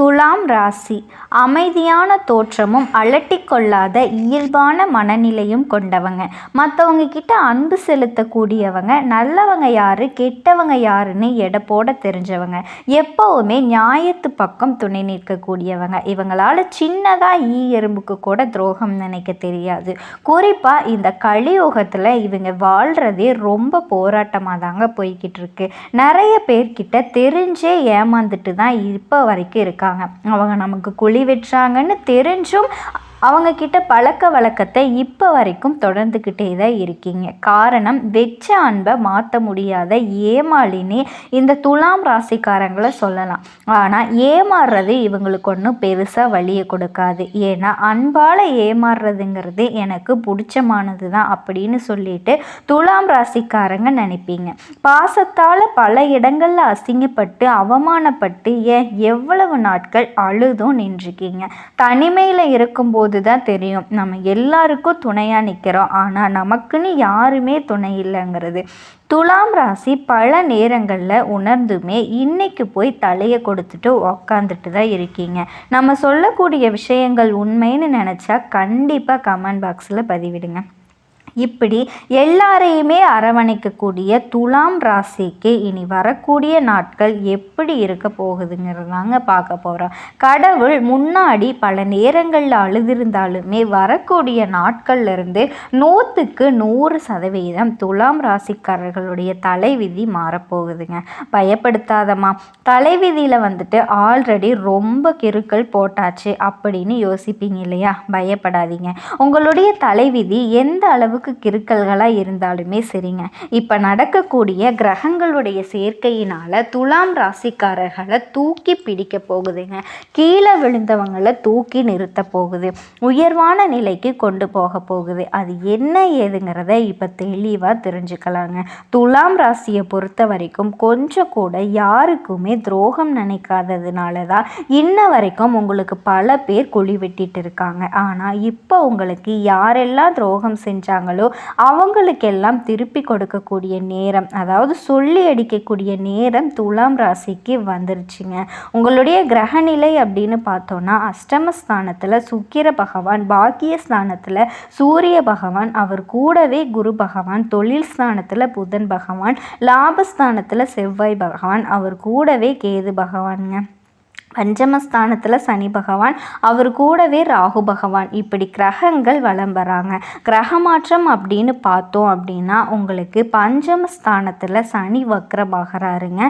துலாம் ராசி அமைதியான தோற்றமும் அலட்டிக்கொள்ளாத இயல்பான மனநிலையும் கொண்டவங்க. மற்றவங்க கிட்ட அன்பு செலுத்தக்கூடியவங்க. நல்லவங்க யாரு கெட்டவங்க யாருன்னு எடை போட தெரிஞ்சவங்க. எப்பவுமே நியாயத்து பக்கம் துணை நிற்கக்கூடியவங்க. இவங்களால சின்னதாக எறும்புக்கு கூட துரோகம் நினைக்க தெரியாது. குறிப்பாக இந்த கலியுகத்தில் இவங்க வாழ்கிறதே ரொம்ப போராட்டமாக தாங்க போய்கிட்டு இருக்கு. நிறைய பேர்கிட்ட தெரிஞ்சே ஏமாந்துட்டு தான் இப்போ வரைக்கும் இருக்காங்க. அவங்க நமக்கு குழி வெட்டுறாங்கன்னு தெரிஞ்சும் அவங்கக்கிட்ட பழக்க வழக்கத்தை இப்போ வரைக்கும் தொடர்ந்துக்கிட்டே தான் இருக்கீங்க. காரணம், வெச்ச அன்பை மாற்ற முடியாத ஏமாளினே இந்த துலாம் ராசிக்காரங்களை சொல்லலாம். ஆனால் ஏமாறுறது இவங்களுக்கு ஒன்றும் பெருசாக வழியை கொடுக்காது. ஏன்னா அன்பால் ஏமாறுறதுங்கிறது எனக்கு பிடிச்சமானது தான் அப்படின்னு சொல்லிட்டு துலாம் ராசிக்காரங்க நினைப்பீங்க. பாசத்தால் பல இடங்களில் அசிங்கப்பட்டு அவமானப்பட்டு எவ்வளவு நாட்கள் அழுதும் நின்றுருக்கீங்க. தனிமையில் இருக்கும்போது தான் தெரியும் நம்ம எல்லாருக்கும் துணையாக நிற்கிறோம், ஆனால் நமக்குன்னு யாருமே துணை இல்லைங்கிறது. துலாம் ராசி பல நேரங்களில் உணர்ந்துமே இன்னைக்கு போய் தலையை கொடுத்துட்டு உக்காந்துட்டு தான் இருக்கீங்க. நம்ம சொல்லக்கூடிய விஷயங்கள் உண்மைன்னு நினச்சா கண்டிப்பாக கமெண்ட் பாக்ஸில் பதிவிடுங்க. இப்படி எல்லாரையுமே அரவணைக்கக்கூடிய துலாம் ராசிக்கு இனி வரக்கூடிய நாட்கள் எப்படி இருக்க போகுதுங்கிறதாங்க பார்க்க போகிறோம். கடவுள் முன்னாடி பல நேரங்களில் அழுதிருந்தாலுமே வரக்கூடிய நாட்கள்லேருந்து 100% துலாம் ராசிக்காரர்களுடைய தலைவிதி மாறப்போகுதுங்க. பயப்படுத்தாதம்மா, தலைவிதியில் ஆல்ரெடி ரொம்ப கிறுக்கள் போட்டாச்சு அப்படின்னு யோசிப்பீங்க இல்லையா? பயப்படாதீங்க. உங்களுடைய தலைவிதி எந்த அளவுக்கு கிறுக்கல்களாக இருந்தாலுமே சரிங்க, இப்போ நடக்கக்கூடிய கிரகங்களுடைய சேர்க்கையினால் துலாம் ராசிக்காரர்களை தூக்கி பிடிக்க போகுதுங்க. கீழே விழுந்தவங்களை தூக்கி நிறுத்த போகுது, உயர்வான நிலைக்கு கொண்டு போக போகுது. அது என்ன ஏதுங்கிறத இப்போ தெளிவாக தெரிஞ்சுக்கலாங்க. துலாம் ராசியை பொறுத்த வரைக்கும் கொஞ்சம் கூட யாருக்குமே துரோகம் நினைக்காததுனால தான் இன்ன வரைக்கும் உங்களுக்கு பல பேர் குழி வெட்டிட்டு இருக்காங்க. ஆனால் இப்போ உங்களுக்கு யாரெல்லாம் துரோகம் செஞ்சாங்க அவங்களுக்கெல்லாம் திருப்பி கொடுக்கக்கூடிய நேரம், அதாவது சொல்லி அடிக்கக்கூடிய நேரம் துலாம் ராசிக்கு வந்துருச்சுங்க. உங்களுடைய கிரகநிலை அப்படின்னு பார்த்தோன்னா அஷ்டமஸ்தானத்தில் சுக்கிர பகவான், பாக்கியஸ்தானத்தில் சூரிய பகவான், அவர் கூடவே குரு பகவான், தொழில் ஸ்தானத்தில் புதன் பகவான், லாபஸ்தானத்தில் செவ்வாய் பகவான், அவர் கூடவே கேது பகவானுங்க. பஞ்சமஸ்தானத்தில் சனி பகவான், அவர் கூடவே ராகு பகவான். இப்படி கிரகங்கள் வலம் வராங்க. கிரக மாற்றம் அப்படின்னு பார்த்தோம் அப்படின்னா உங்களுக்கு பஞ்சமஸ்தானத்தில் சனி வக்ரமாகறாருங்க.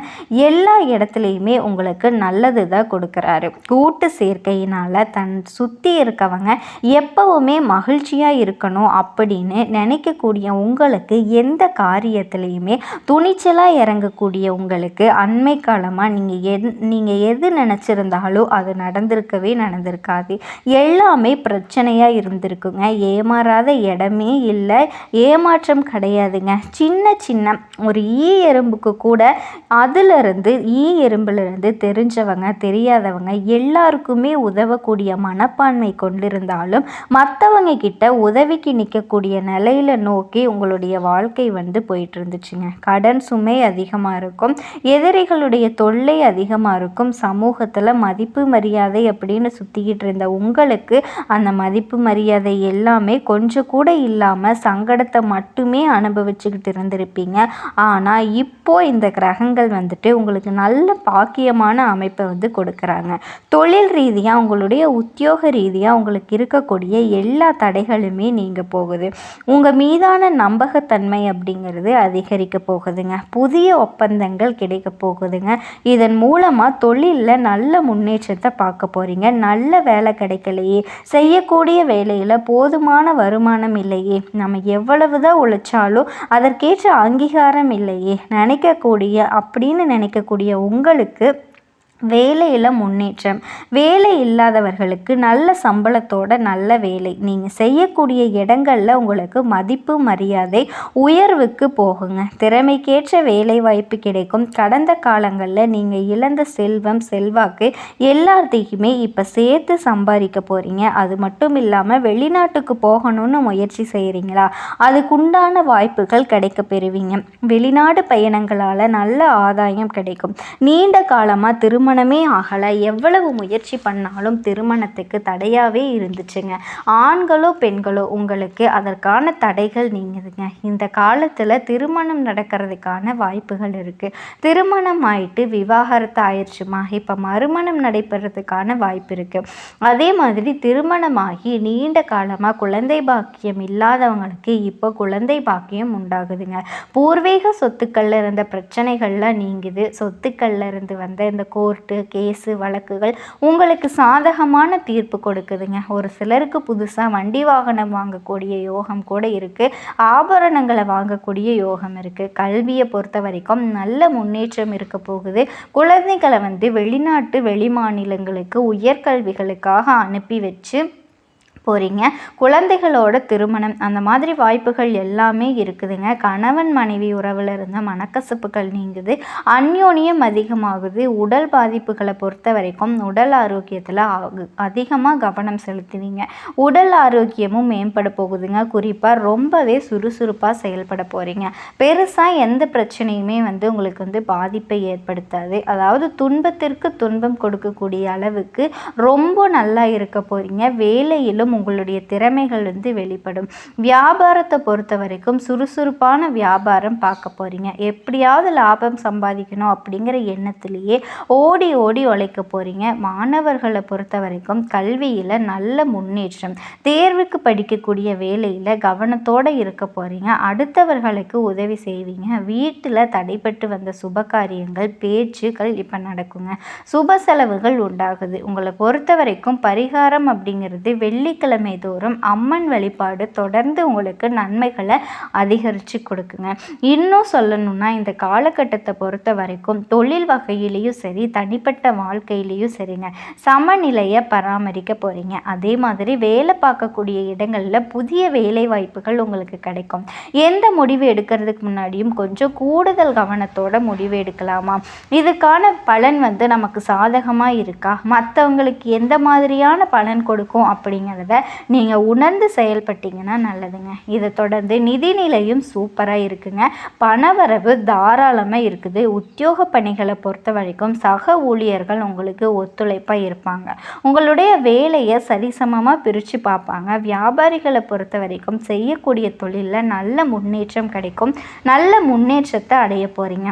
எல்லா இடத்துலையுமே உங்களுக்கு நல்லது தான் கொடுக்குறாரு. கூட்டு சேர்க்கையினால் தன் சுற்றி இருக்கவங்க எப்பவுமே மகிழ்ச்சியாக இருக்கணும் அப்படின்னு நினைக்கக்கூடிய உங்களுக்கு எந்த காரியத்திலையுமே துணிச்சலாக இறங்கக்கூடிய உங்களுக்கு அண்மை காலமாக நீங்கள் எது நினச்சி இருந்தாலும் அது நடந்திருக்காது. எல்லாமே பிரச்சனையாக இருந்திருக்குங்க. ஏமாறாத இடமே இல்லை, ஏமாற்றம் கிடையாதுங்க. சின்ன ஒரு எறும்புக்கு கூட அதிலிருந்து எறும்பிலிருந்து தெரிஞ்சவங்க தெரியாதவங்க எல்லாருக்குமே உதவக்கூடிய மனப்பான்மை கொண்டிருந்தாலும் மற்றவங்க கிட்ட உதவிக்கு நிற்கக்கூடிய நிலையில நோக்கி உங்களுடைய வாழ்க்கை போயிட்டு இருந்துச்சுங்க. கடன் சுமை அதிகமாக இருக்கும், எதிரிகளுடைய தொல்லை அதிகமாக இருக்கும். சமூகத்தில் மதிப்பு மரியாதை அப்படின்னு சுத்திக்கிட்டு இருந்த உங்களுக்கு அந்த மதிப்பு மரியாதை எல்லாமே கொஞ்சம் கூட இல்லாமல் சங்கடத்தை மட்டுமே அனுபவிச்சுக்கிட்டு இருந்திருப்பீங்க. ஆனால் இப்போ இந்த கிரகங்கள் உங்களுக்கு நல்ல பாக்கியமான அமைப்பை கொடுக்குறாங்க. தொழில் ரீதியாக உங்களுடைய உத்தியோக ரீதியாக உங்களுக்கு இருக்கக்கூடிய எல்லா தடைகளுமே நீங்க போகுது. உங்கள் மீதான நம்பகத்தன்மை அப்படிங்கிறது அதிகரிக்க போகுதுங்க. புதிய ஒப்பந்தங்கள் கிடைக்க போகுதுங்க. இதன் மூலமாக தொழிலில் நல்ல முன்னேற்றத்தை பார்க்க போறீங்க. நல்ல வேலை கிடைக்கலையே, செய்யக்கூடிய வேலையில் போதுமான வருமானம் இல்லையே, நம்ம எவ்வளவுதான் உழைச்சாலும் அதற்கேற்ற அங்கீகாரம் இல்லையே அப்படின்னு நினைக்கக்கூடிய உங்களுக்கு வேலையில் முன்னேற்றம், வேலை இல்லாதவர்களுக்கு நல்ல சம்பளத்தோட நல்ல வேலை, நீங்கள் செய்யக்கூடிய இடங்களில் உங்களுக்கு மதிப்பு மரியாதை உயர்வுக்கு போகுங்க. திறமைக்கேற்ற வேலை வாய்ப்பு கிடைக்கும். கடந்த காலங்களில் நீங்கள் இழந்த செல்வம் செல்வாக்கு எல்லாத்தையுமே இப்போ சேர்த்து சம்பாதிக்க போகிறீங்க. அது மட்டும் இல்லாமல் வெளிநாட்டுக்கு போகணும்னு முயற்சி செய்கிறீங்களா, அதுக்குண்டான வாய்ப்புகள் கிடைக்க பெறுவீங்க. வெளிநாடு பயணங்களால் நல்ல ஆதாயம் கிடைக்கும். நீண்ட காலமாக திருமண திருமணமே ஆகலை. எவ்வளவு முயற்சி பண்ணாலும் திருமணத்துக்கு தடையாகவே இருந்துச்சுங்க. ஆண்களோ பெண்களோ உங்களுக்கு அதற்கான தடைகள் நீங்குதுங்க. இந்த காலத்தில் திருமணம் நடக்கிறதுக்கான வாய்ப்புகள் இருக்குது. திருமணம் ஆயிட்டு விவாகரத்து ஆயிடுச்சுமா, இப்போ மறுமணம் நடைபெறதுக்கான வாய்ப்பு இருக்குது. அதே மாதிரி திருமணமாகி நீண்ட காலமாக குழந்தை பாக்கியம் இல்லாதவங்களுக்கு இப்போ குழந்தை பாக்கியம் உண்டாகுதுங்க. பூர்வீக சொத்துக்கள்ல இருந்த பிரச்சனைகள்லாம் நீங்குது. சொத்துக்கள்ல இருந்து வந்த இந்த கோர்ட்டு கேஸு வழக்குகள் உங்களுக்கு சாதகமான தீர்ப்பு கொடுக்குதுங்க. ஒரு சிலருக்கு புதுசாக வண்டி வாகனம் வாங்கக்கூடிய யோகம் கூட இருக்குது. ஆபரணங்களை வாங்கக்கூடிய யோகம் இருக்குது. கல்வியை பொறுத்த வரைக்கும் நல்ல முன்னேற்றம் இருக்க போகுது. குழந்தைகளை வெளிநாட்டு வெளி மாநிலங்களுக்கு உயர்கல்விகளுக்காக அனுப்பி வச்சு போகிறீங்க. குழந்தைகளோட திருமணம் அந்த மாதிரி வாய்ப்புகள் எல்லாமே இருக்குதுங்க. கணவன் மனைவி உறவில் இருந்த மனக்கசப்புகள் நீங்குது. அந்யோன்யம் அதிகமாகுது. உடல் பாதிப்புகளை பொறுத்த வரைக்கும் உடல் ஆரோக்கியத்தில் அதிகமாக கவனம் செலுத்துவீங்க. உடல் ஆரோக்கியமும் மேம்பட போகுதுங்க. குறிப்பாக ரொம்பவே சுறுசுறுப்பாக செயல்பட போகிறீங்க. பெருசாக எந்த பிரச்சனையுமே உங்களுக்கு பாதிப்பை ஏற்படுத்தாது. அதாவது துன்பத்திற்கு துன்பம் கொடுக்கக்கூடிய அளவுக்கு ரொம்ப நல்லா இருக்க போகிறீங்க. வேலையிலும் உங்களுடைய திறமைகள் வெளிப்படும். வியாபாரத்தை பொறுத்த வரைக்கும் சுறுசுறுப்பான வியாபாரம் பார்க்க போறீங்க. எப்படியாவது லாபம் சம்பாதிக்கணும் அப்படிங்கிற எண்ணத்திலேயே ஓடி ஓடி உழைக்க போறீங்க. மாணவர்களை பொறுத்த வரைக்கும் கல்வியில நல்ல முன்னேற்றம். தேர்வுக்கு படிக்கக்கூடிய வேலையில கவனத்தோட இருக்க போறீங்க. அடுத்தவர்களுக்கு உதவி செய்வீங்க. வீட்டில் தடைப்பட்டு வந்த சுப காரியங்கள் பேச்சுக்கள் இப்போ நடக்குங்க. சுப செலவுகள் உண்டாகுது. உங்களை பொறுத்த வரைக்கும் பரிகாரம் அப்படிங்கிறது வெள்ளிக்கிழமை தோறும் அம்மன் வழிபாடு தொடர்ந்து உங்களுக்கு நன்மைகளை அதிகரித்து கொடுக்குங்க. இன்னும் சொல்லணும்னா இந்த காலகட்டத்தை பொறுத்த வரைக்கும் தொழில் வகையிலையும் சரி தனிப்பட்ட வாழ்க்கையிலையும் சரிங்க சமநிலையை பராமரிக்க போகிறீங்க. அதே மாதிரி வேலை பார்க்கக்கூடிய இடங்களில் புதிய வேலை வாய்ப்புகள் உங்களுக்கு கிடைக்கும். எந்த முடிவு எடுக்கிறதுக்கு முன்னாடியும் கொஞ்சம் கூடுதல் கவனத்தோட முடிவு எடுக்கலாமா? இதுக்கான பலன் நமக்கு சாதகமாக இருக்கா, மற்றவங்களுக்கு எந்த மாதிரியான பலன் கொடுக்கும் அப்படிங்கிறத நீங்கள் உணர்ந்து செயல்பட்டீங்கன்னா நல்லதுங்க. இதை தொடர்ந்து நிதிநிலையும் சூப்பராக இருக்குங்க. பணவரவு தாராளமாக இருக்குது. உத்தியோக பணிகளை பொறுத்த வரைக்கும் சக ஊழியர்கள் உங்களுக்கு ஒத்துழைப்பாக இருப்பாங்க. உங்களுடைய வேலையை சரிசமமாக பிரித்து பார்ப்பாங்க. வியாபாரிகளை பொறுத்த வரைக்கும் செய்யக்கூடிய தொழிலில் நல்ல முன்னேற்றம் கிடைக்கும். நல்ல முன்னேற்றத்தை அடைய போகிறீங்க.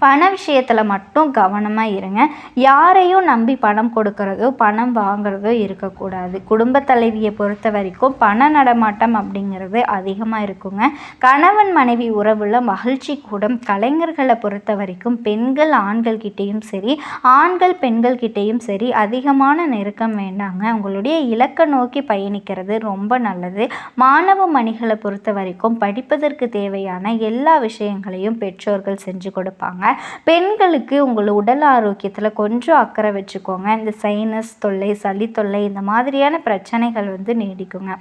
பண விஷயத்தில் மட்டும் கவனமாக இருங்க. யாரையும் நம்பி பணம் கொடுக்கறதோ பணம் வாங்குறதோ இருக்கக்கூடாது. குடும்ப தலைவியை பொறுத்த வரைக்கும் பண நடமாட்டம் அப்படிங்கிறது அதிகமாக இருக்குங்க. கணவன் மனைவி உறவுல மகிழ்ச்சி கூடும். கலைஞர்களை பொறுத்த வரைக்கும் பெண்கள் ஆண்கள் கிட்டேயும் சரி ஆண்கள் பெண்கள் கிட்டேயும் சரி அதிகமான நெருக்கம் வேண்டாங்க. உங்களுடைய இலக்கை நோக்கி பயணிக்கிறது ரொம்ப நல்லது. மாணவ மணிகளை பொறுத்த வரைக்கும் படிப்பதற்கு தேவையான எல்லா விஷயங்களையும் பெற்றோர்கள் செஞ்சு கொடுப்பாங்க. பெண்களுக்கு உங்கள் உடல் ஆரோக்கியத்தில் கொஞ்சம் அக்கறை வச்சுக்கோங்க. இந்த சைனஸ் தொல்லை சளி தொல்லை இந்த மாதிரியான பிரச்சனைகள் நீடிக்குங்க.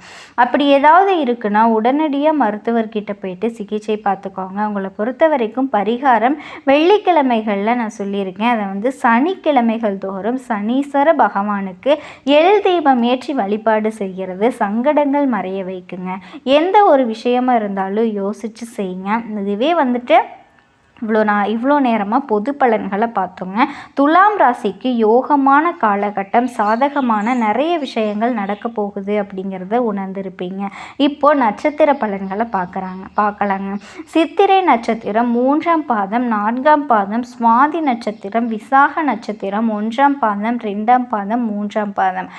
அப்படி ஏதாவது இருக்குன்னா உடனடியாக மருத்துவர்கிட்ட போயிட்டு சிகிச்சை பார்த்துக்கோங்க. உங்களை பொறுத்த வரைக்கும் பரிகாரம் வெள்ளிக்கிழமைகளில் நான் சொல்லியிருக்கேன். அதை சனிக்கிழமைகள் தோறும் சனீஸ்வர பகவானுக்கு எள் தீபம் ஏற்றி வழிபாடு செய்கிறது சங்கடங்கள் மறைய வைக்குங்க. எந்த ஒரு விஷயமா இருந்தாலும் யோசித்து செய்யுங்க. இதுவே இவ்வளோ நேரமாக பொது பலன்களை பார்த்தோங்க. துலாம் ராசிக்கு யோகமான காலகட்டம், சாதகமான நிறைய விஷயங்கள் நடக்க போகுது அப்படிங்கிறத உணர்ந்திருப்பீங்க. இப்போது நட்சத்திர பலன்களை பார்க்கலாங்க. சித்திரை நட்சத்திரம் 3ஆம் பாதம் 4ஆம் பாதம், சுவாதி நட்சத்திரம் விசாக நட்சத்திரம் 1ஆம் பாதம் 2ஆம் பாதம் 3ஆம் பாதம்.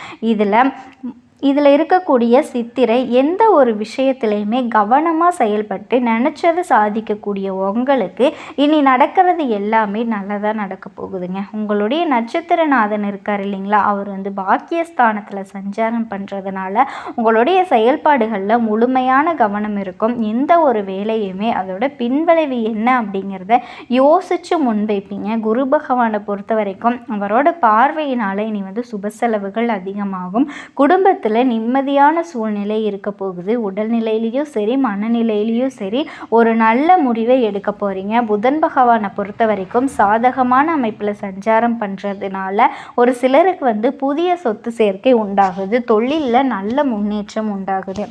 இதில் இருக்கக்கூடிய சித்திரை எந்த ஒரு விஷயத்துலையுமே கவனமாக செயல்பட்டு நினச்சதை சாதிக்கக்கூடிய உங்களுக்கு இனி நடக்கிறது எல்லாமே நல்லதாக நடக்க போகுதுங்க. உங்களுடைய நட்சத்திரநாதன் இருக்கார் இல்லைங்களா, அவர் பாக்கியஸ்தானத்தில் சஞ்சாரம் பண்ணுறதுனால உங்களுடைய செயல்பாடுகளில் முழுமையான கவனம் இருக்கும். எந்த ஒரு வேலையுமே அதோட பின்விளைவு என்ன அப்படிங்கிறத யோசித்து முன்வைப்பீங்க. குரு பகவானை பொறுத்த வரைக்கும் அவரோட பார்வையினால் இனி சுப செலவுகள் அதிகமாகும். குடும்பத்தில் நிம்மதியான சூழ்நிலை இருக்க போகுது. உடல்நிலையிலையும் சரி மனநிலையிலையும் சரி ஒரு நல்ல முடிவை எடுக்க போறீங்க. புதன் பகவானை பொறுத்த வரைக்கும் சாதகமான அமைப்பில் சஞ்சாரம் பண்ணுறதுனால ஒரு சிலருக்கு புதிய சொத்து சேர்க்கை உண்டாகுது. தொழிலில் நல்ல முன்னேற்றம் உண்டாகுது.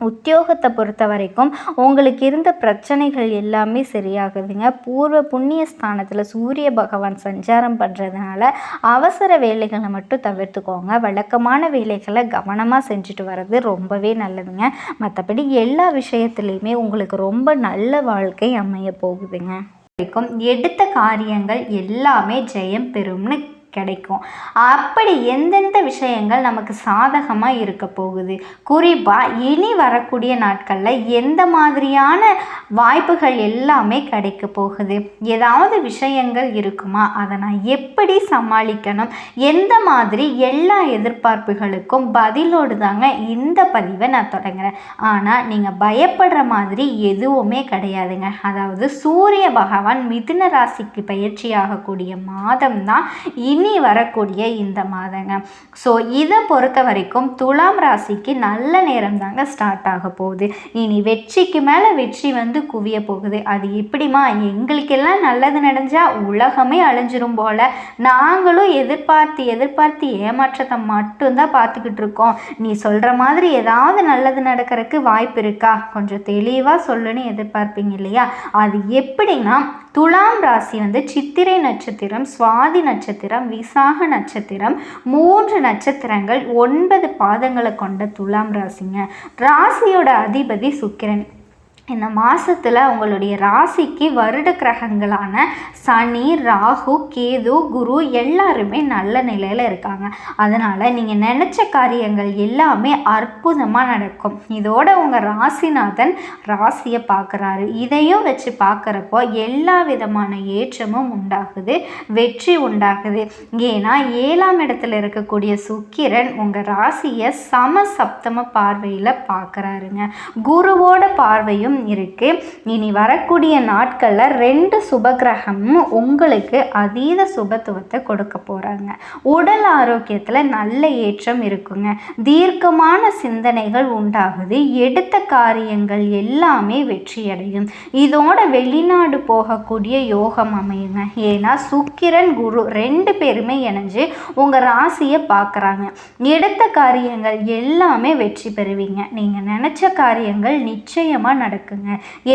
உத்தியோகத்தை பொறுத்த வரைக்கும் உங்களுக்கு இருந்த பிரச்சனைகள் எல்லாமே சரியாகுதுங்க. பூர்வ புண்ணிய ஸ்தானத்தில் சூரிய பகவான் சஞ்சாரம் பண்ணுறதுனால அவசர வேலைகளை மட்டும் தவிர்த்துக்கோங்க. வழக்கமான வேலைகளை கவனமாக செஞ்சுட்டு வர்றது ரொம்பவே நல்லதுங்க. மற்றபடி எல்லா விஷயத்துலையுமே உங்களுக்கு ரொம்ப நல்ல வாழ்க்கை அமைய போகுதுங்க. எடுத்த காரியங்கள் எல்லாமே ஜெயம் பெறும்னு கிடைக்கும். அப்படி எந்தெந்த விஷயங்கள் நமக்கு சாதகமாக இருக்க போகுது, குறிப்பாக இனி வரக்கூடிய நாட்களில் எந்த மாதிரியான வாய்ப்புகள் எல்லாமே கிடைக்க போகுது, ஏதாவது விஷயங்கள் இருக்குமா, அதை நான் எப்படி சமாளிக்கணும், எந்த மாதிரி எல்லா எதிர்பார்ப்புகளுக்கும் பதிலோடு தாங்க இந்த பதிவை நான் தொடங்குறேன். ஆனால் நீங்கள் பயப்படுற மாதிரி எதுவுமே கிடையாதுங்க. அதாவது சூரிய பகவான் மிதுன ராசிக்கு பயிற்சி ஆகக்கூடிய மாதம் தான் இனி வரக்கூடிய இந்த மாதங்க. ஸோ இதை பொறுத்த வரைக்கும் துலாம் ராசிக்கு நல்ல நேரம் தாங்க ஸ்டார்ட் ஆக போகுது. இனி வெற்றிக்கு மேலே வெற்றி வந்து குவிய போகுது. அது எப்படிமா, எங்களுக்கெல்லாம் நல்லது நடந்தா உலகமே அழிஞ்சிரும் போல, நாங்களும் எதிர்பார்த்து ஏமாற்றத்தை மட்டும்தான் பார்த்துக்கிட்டு இருக்கோம். நீ சொல்கிற மாதிரி ஏதாவது நல்லது நடக்கிறதுக்கு வாய்ப்பு இருக்கா, கொஞ்சம் தெளிவாக சொல்லுன்னு எதிர்பார்ப்பீங்க இல்லையா? அது எப்படின்னா, துலாம் ராசி வந்து சித்திரை நட்சத்திரம், சுவாதி நட்சத்திரம், விசாக நட்சத்திரம், 3 நட்சத்திரங்கள், 9 பாதங்களை கொண்ட துலாம் ராசிங்க. ராசியோட அதிபதி சுக்கிரன். இந்த மாதத்தில் உங்களுடைய ராசிக்கு வருட கிரகங்களான சனி, ராகு, கேது, குரு எல்லாருமே நல்ல நிலையில் இருக்காங்க. அதனால் நீங்கள் நினச்ச காரியங்கள் எல்லாமே அற்புதமாக நடக்கும். இதோட உங்கள் ராசிநாதன் ராசியை பார்க்குறாரு. இதையும் வச்சு பார்க்குறப்போ எல்லா விதமான ஏற்றமும் உண்டாகுது, வெற்றி உண்டாகுது. ஏன்னா 7ஆம் இடத்துல இருக்கக்கூடிய சுக்கிரன் உங்கள் ராசியை சமசப்தம பார்வையில் பார்க்குறாருங்க. குருவோட பார்வையும் இருக்கு. இனி வரக்கூடிய நாட்களில் 2 சுபகிரகமும் உங்களுக்கு அதீத சுபத்துவத்தை கொடுக்க போறாங்க. உடல் ஆரோக்கியத்தில் நல்ல ஏற்றம் இருக்குங்க. தீர்க்கமான சிந்தனைகள் உண்டாகுது. எடுத்த காரியங்கள் எல்லாமே வெற்றியடையும். இதோட வெளிநாடு போகக்கூடிய யோகம் அமையுங்க. ஏன்னா சுக்கிரன் குரு 2 பேருமே இணைஞ்சு உங்க ராசியை பார்க்குறாங்க. எடுத்த காரியங்கள் எல்லாமே வெற்றி பெறுவீங்க. நீங்க நினைச்ச காரியங்கள் நிச்சயமா நடக்குங்க.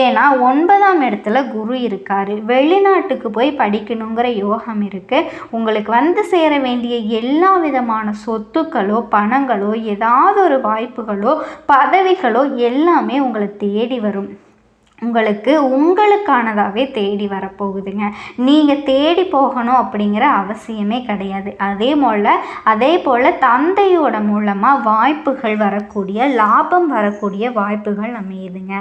ஏன்னா 9ஆம் இடத்துல குரு இருக்காரு. வெளிநாட்டுக்கு போய் படிக்கணுங்கிற யோகம் இருக்கு. உங்களுக்கு வந்து சேர வேண்டிய எல்லா விதமான சொத்துக்களோ, பணங்களோ, ஏதாவது ஒரு வாய்ப்புகளோ, பதவிகளோ எல்லாமே உங்களை தேடி வரும். உங்களுக்கானதாகவே தேடி வரப்போகுதுங்க. நீங்கள் தேடி போகணும் அப்படிங்கிற அவசியமே கிடையாது. அதே போல் தந்தையோட மூலமாக வாய்ப்புகள் வரக்கூடிய, லாபம் வரக்கூடிய வாய்ப்புகள் அமையுதுங்க.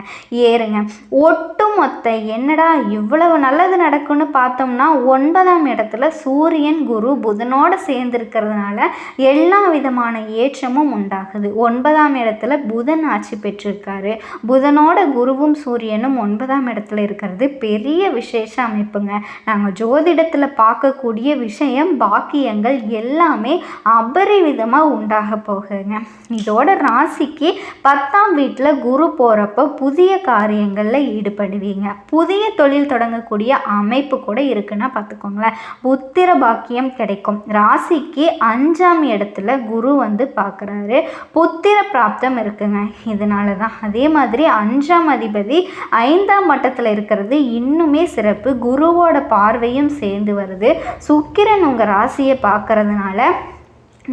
ஏறுங்க. ஒட்டுமொத்த என்னடா இவ்வளவு நல்லது நடக்கும்னு பார்த்தோம்னா 9ஆம் இடத்துல சூரியன் குரு புதனோடு சேர்ந்துருக்கிறதுனால எல்லா விதமான ஏற்றமும் உண்டாகுது. 9ஆம் இடத்துல புதன் ஆட்சி பெற்றிருக்காரு. புதனோட குருவும் சூரியனும் 9ஆம் இடத்துல இருக்கிறது பெரிய விசேஷ அமைப்புங்க. நாங்கள் ஜோதிடத்தில் பார்க்கக்கூடிய விஷயம், பாக்கியங்கள் எல்லாமே அபரிவிதமாக உண்டாக போகுங்க. இதோட ராசிக்கு 10ஆம் வீட்டில் குரு போகிறப்போ புதிய காரியங்களில் ஈடுபடுவீங்க. புதிய தொழில் தொடங்கக்கூடிய அமைப்பு கூட இருக்குன்னா பார்த்துக்கோங்களேன். புத்திர பாக்கியம் கிடைக்கும். ராசிக்கு 5ஆம் இடத்துல குரு வந்து பார்க்குறாரு. புத்திர பிராப்தம் இருக்குங்க. இதனால தான் அதே மாதிரி 5ஆம் அதிபதி 5ஆம் மட்டத்தில் இருக்கிறது இன்னுமே சிறப்பு. குருவோட பார்வையும் சேர்ந்து வருது. சுக்கிரன் உங்கள் ராசியை பார்க்கறதுனால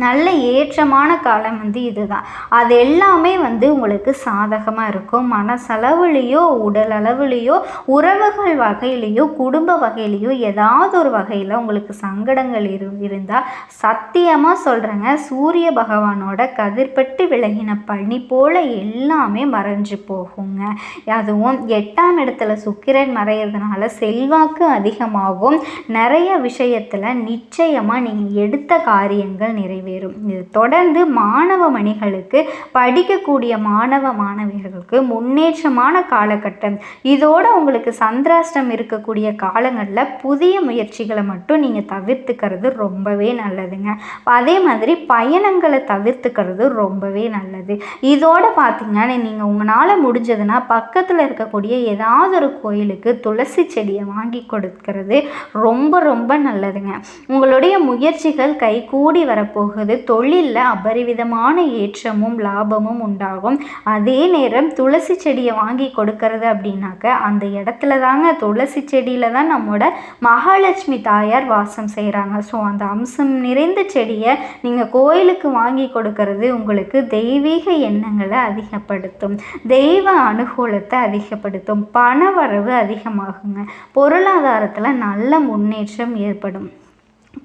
நல்ல ஏற்றமான காலம் வந்து இதுதான். அது எல்லாமே வந்து உங்களுக்கு சாதகமாக இருக்கும். மனசளவுலேயோ, உடல் அளவுலேயோ, உறவுகள் வகையிலையோ, குடும்ப வகையிலையோ ஏதாவது ஒரு வகையில் உங்களுக்கு சங்கடங்கள் இருந்தால் சத்தியமாக சொல்கிறேங்க, சூரிய பகவானோட கதிர்பட்டு விலகின பனி போல் எல்லாமே மறைஞ்சு போகுங்க. அதுவும் 8ஆம் இடத்துல சுக்கிரன் மறையிறதுனால செல்வாக்கு அதிகமாகும். நிறைய விஷயத்தில் நிச்சயமாக நீங்கள் எடுத்த காரியங்கள் நிறைவேறும். இது தொடர்ந்து மாணவ மணிகளுக்கு, படிக்கக்கூடிய மாணவியர்களுக்கு முன்னேற்றமான காலகட்டம். இதோட உங்களுக்கு சந்திராஷ்டம் இருக்கக்கூடிய காலங்களில் புதிய முயற்சிகளை மட்டும் நீங்கள் தவிர்த்துக்கிறது ரொம்பவே நல்லதுங்க. அதே மாதிரி பயணங்களை தவிர்த்துக்கிறது ரொம்பவே நல்லது. இதோட பார்த்தீங்கன்னா நீங்கள் உங்களால் முடிஞ்சதுன்னா பக்கத்தில் இருக்கக்கூடிய ஏதாவது ஒரு கோயிலுக்கு துளசி செடியை வாங்கி கொடுக்கிறது ரொம்ப ரொம்ப நல்லதுங்க. உங்களுடைய முயற்சிகள் கைகூடி வரப்போகுது. போகுது. தொழிலில் அபரிவிதமான ஏற்றமும் லாபமும் உண்டாகும். அதே நேரம் துளசி செடியை வாங்கி கொடுக்கறது அப்படின்னாக்க அந்த இடத்துல தாங்க, துளசி செடியில் தான் நம்மளோட மகாலட்சுமி தாயார் வாசம் செய்கிறாங்க. ஸோ அந்த அம்சம் நிறைந்த செடியை நீங்கள் கோயிலுக்கு வாங்கி கொடுக்கறது உங்களுக்கு தெய்வீக எண்ணங்களை அதிகப்படுத்தும், தெய்வ அனுகூலத்தை அதிகப்படுத்தும், பண வரவு அதிகமாகுங்க, பொருளாதாரத்தில் நல்ல முன்னேற்றம் ஏற்படும்,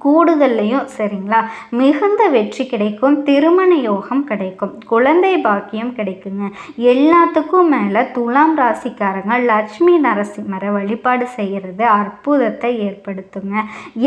கூடுதல்லையும் சரிங்களா மிகுந்த வெற்றி கிடைக்கும், திருமண யோகம் கிடைக்கும், குழந்தை பாக்கியம் கிடைக்குங்க. எல்லாத்துக்கும் மேலே துலாம் ராசிக்காரங்க லட்சுமி நரசிம்மரை வழிபாடு செய்கிறது அற்புதத்தை ஏற்படுத்துங்க.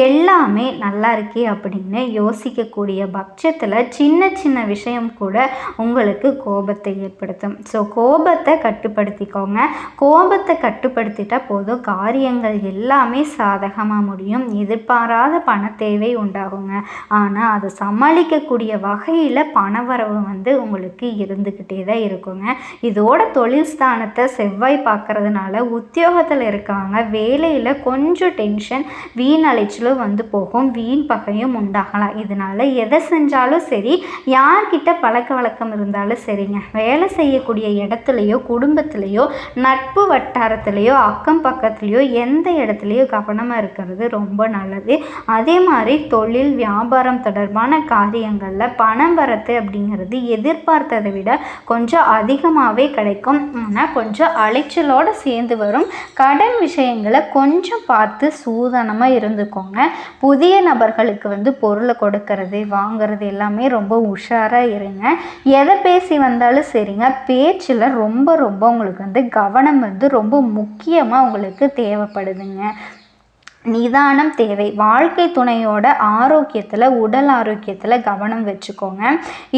எல்லாமே நல்லா இருக்கே அப்படின்னு யோசிக்கக்கூடிய பட்சத்தில் சின்ன சின்ன விஷயம் கூட உங்களுக்கு கோபத்தை ஏற்படுத்தும். ஸோ கோபத்தை கட்டுப்படுத்திக்கோங்க. கோபத்தை கட்டுப்படுத்திட்டா போதும், காரியங்கள் எல்லாமே சாதகமாக முடியும். எதிர்பாராத பண தேவை உண்டாகுங்க. ஆனால் அதை சமாளிக்கக்கூடிய வகையில் பணவரவு உங்களுக்கு இருந்துக்கிட்டே தான் இருக்குங்க. இதோட தொழில் ஸ்தானத்தை செவ்வாய் பார்க்கறதுனால உத்தியோகத்தில் இருக்கவங்க வேலையில் கொஞ்சம் டென்ஷன், வீண் அலைச்சலும் போகும், வீண் பகையும் உண்டாகலாம். இதனால் எதை செஞ்சாலும் சரி, யார்கிட்ட பழக்க வழக்கம் இருந்தாலும் சரிங்க, வேலை செய்யக்கூடிய இடத்துலையோ குடும்பத்திலையோ நட்பு வட்டாரத்திலையோ அக்கம் பக்கத்துலேயோ எந்த இடத்துலையோ கவனமாக இருக்கிறது ரொம்ப நல்லது. அதே மாதிரி தொழில் வியாபாரம் தொடர்பான காரியங்களில் பணம் வரத்து அப்படிங்கிறது எதிர்பார்த்ததை விட கொஞ்சம் அதிகமாகவே கிடைக்கும். ஆனால் கொஞ்சம் அலைச்சலோடு சேர்ந்து வரும். கடன் விஷயங்களை கொஞ்சம் பார்த்து சூதானமாக இருந்துக்கோங்க. புதிய நபர்களுக்கு பொருளை கொடுக்கறது வாங்கிறது எல்லாமே ரொம்ப உஷாராக இருங்க. எதை பேசி வந்தாலும் சரிங்க, பேச்சில் ரொம்ப உங்களுக்கு கவனம் ரொம்ப முக்கியமாக உங்களுக்கு தேவைப்படுதுங்க. நிதானம் தேவை. வாழ்க்கை துணையோட ஆரோக்கியத்தில், உடல் ஆரோக்கியத்தில் கவனம் வச்சுக்கோங்க.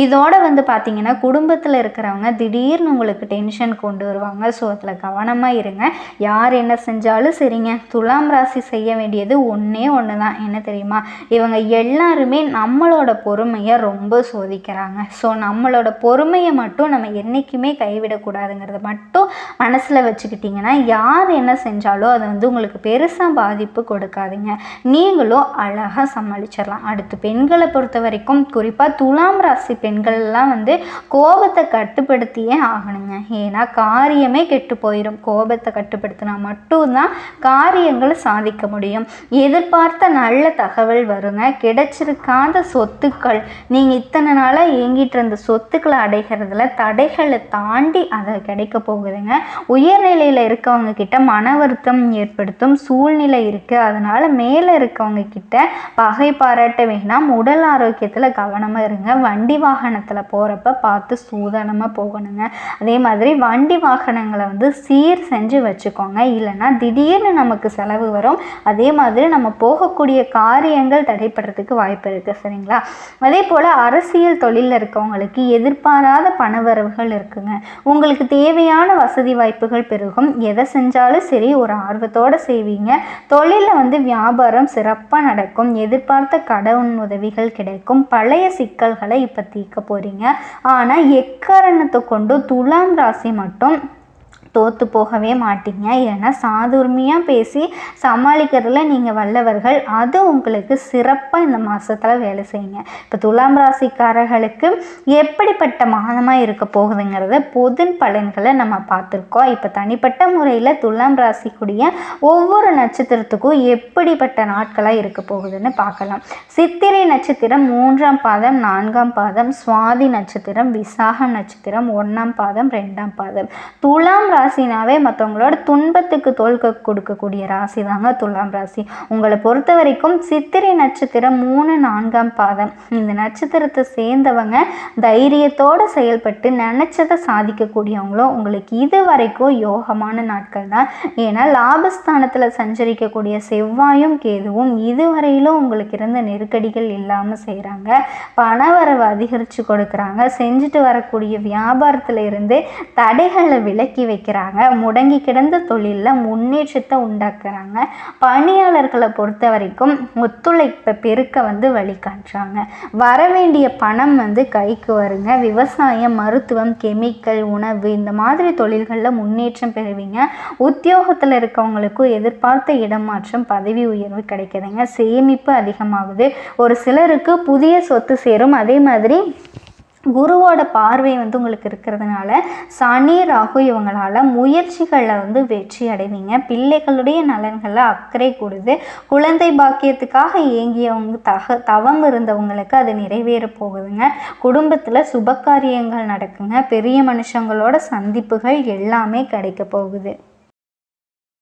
இதோட பார்த்திங்கன்னா குடும்பத்தில் இருக்கிறவங்க திடீர்னு உங்களுக்கு டென்ஷன் கொண்டு வருவாங்க. ஸோ அதில் கவனமாக இருங்க. யார் என்ன செஞ்சாலும் சரிங்க, துலாம் ராசி செய்ய வேண்டியது ஒன்றே ஒன்று தான். என்ன தெரியுமா? இவங்க எல்லாருமே நம்மளோட பொறுமையை ரொம்ப சோதிக்கிறாங்க. ஸோ நம்மளோட பொறுமையை மட்டும் நம்ம என்றைக்குமே கைவிடக்கூடாதுங்கிறத மட்டும் மனசில் வச்சுக்கிட்டிங்கன்னா யார் என்ன செஞ்சாலும் அது உங்களுக்கு பெருசாக பாதிப்பு கொடுக்காதீங்க. நீங்களும் அழகாக சமாளிச்சிடலாம். அடுத்து பெண்களை பொறுத்த வரைக்கும் குறிப்பாக துலாம் ராசி பெண்கள்லாம் கோபத்தை கட்டுப்படுத்தியே ஆகணுங்க. ஏன்னா காரியமே கெட்டு போயிடும். கோபத்தை கட்டுப்படுத்தினா மட்டும்தான் காரியங்களை சாதிக்க முடியும். எதிர்பார்த்த நல்ல தகவல் வருங்க. கிடைச்சிருக்காத சொத்துக்கள், நீங்கள் இத்தனை நாளாக இயங்கிட்டு இருந்த சொத்துக்களை அடைகிறதுல தடைகளை தாண்டி அதை கிடைக்க போகுதுங்க. உயர்நிலையில் இருக்கவங்க கிட்ட மன வருத்தம் ஏற்படுத்தும் சூழ்நிலை இருக்குது. அதனால் மேலே இருக்கவங்க கிட்ட பகை பாராட்ட வேணாம். உடல் ஆரோக்கியத்தில் கவனமாக இருங்க. வண்டி வாகனத்தில் போகிறப்ப பார்த்து சூதானமாக போகணுங்க. அதே மாதிரி வண்டி வாகனங்களை சீர் செஞ்சு வச்சுக்கோங்க. இல்லைன்னா திடீர்னு நமக்கு செலவு வரும். அதே மாதிரி நம்ம போகக்கூடிய காரியங்கள் தடைப்படுறதுக்கு வாய்ப்பு இருக்குது. சரிங்களா? அதே போல் அரசியல் தொழிலில் இருக்கவங்களுக்கு எதிர்பாராத பணவரவுகள் இருக்குங்க. உங்களுக்கு தேவையான வசதி வாய்ப்புகள் பெருகும். எதை செஞ்சாலும் சரி ஒரு ஆர்வத்தோடு செய்வீங்க. தொழிலில் வியாபாரம் சிறப்பாக நடக்கும். எதிர்பார்த்த கடன் உதவிகள் கிடைக்கும். பழைய சிக்கல்களை இப்போ தீர்க்க போகிறீங்க. ஆனால் எக்காரணத்தை கொண்டு துலாம் ராசி மட்டும் தோற்று போகவே மாட்டீங்க. ஏன்னா சாதுர்மையாக பேசி சமாளிக்கிறதுல நீங்கள் வல்லவர்கள். அது உங்களுக்கு சிறப்பாக இந்த மாதத்தில் வேலை செய்யுங்க. இப்போ துலாம் ராசிக்காரர்களுக்கு எப்படிப்பட்ட மாதமாக இருக்க போகுதுங்கிறத பொது பலன்களை நம்ம பார்த்துருக்கோம். இப்போ தனிப்பட்ட முறையில் துலாம் ராசிக்குரிய ஒவ்வொரு நட்சத்திரத்துக்கும் எப்படிப்பட்ட நாட்களாக இருக்க போகுதுன்னு பார்க்கலாம். சித்திரை நட்சத்திரம் 3ஆம் பாதம் 4ஆம் பாதம், சுவாதி நட்சத்திரம், விசாகம் நட்சத்திரம் 1ஆம் பாதம் 2ஆம் பாதம். துலாம் ராசினாவே மற்றவங்களோட துன்பத்துக்கு தோல் கொடுக்கக்கூடிய ராசி தாங்க துலாம் ராசி. உங்களை பொறுத்த வரைக்கும் சித்திரை நட்சத்திரம் 3, 4ஆம் பாதம் இந்த நட்சத்திரத்தை சேர்ந்தவங்க தைரியத்தோடு செயல்பட்டு நினைச்சதை சாதிக்கக்கூடியவங்களும் உங்களுக்கு இது வரைக்கும் யோகமான நாட்கள் தான். ஏன்னா லாபஸ்தானத்தில் சஞ்சரிக்கக்கூடிய செவ்வாயும் கேதுவும் இதுவரையிலும் உங்களுக்கு இருந்த நெருக்கடிகள் இல்லாமல் செய்கிறாங்க. பணவரவு அதிகரித்து கொடுக்குறாங்க. செஞ்சுட்டு வரக்கூடிய வியாபாரத்தில் இருந்து தடைகளை விலக்கி வைக்கிறாங்க. அதிகரிக்கிறாங்க. முடங்கி கிடந்த தொழிலில் முன்னேற்றத்தை உண்டாக்குறாங்க. பணியாளர்களை பொறுத்த வரைக்கும் ஒத்துழைப்பை பெருக்க வழிகாட்டுறாங்க. வரவேண்டிய பணம் கைக்கு வருங்க. விவசாயம், மருத்துவம், கெமிக்கல், உணவு இந்த மாதிரி தொழில்களில் முன்னேற்றம் பெறுவீங்க. உத்தியோகத்தில் இருக்கவங்களுக்கும் எதிர்பார்த்த இடமாற்றம், பதவி உயர்வு கிடைக்குதுங்க. சேமிப்பு அதிகமாகுது. ஒரு சிலருக்கு புதிய சொத்து சேரும். அதே மாதிரி குருவோட பார்வை உங்களுக்கு இருக்கிறதுனால சனி, ராகு இவங்களால் முயற்சிகளில் வெற்றி அடைவீங்க. பிள்ளைகளுடைய நலன்களில் அக்கறை கூடுது. குழந்தை பாக்கியத்துக்காக ஏங்கியவங்க தவம் இருந்தவங்களுக்கு அது நிறைவேற போகுதுங்க. குடும்பத்தில் சுபகாரியங்கள் நடக்குங்க. பெரிய மனுஷங்களோட சந்திப்புகள் எல்லாமே கிடைக்க போகுது.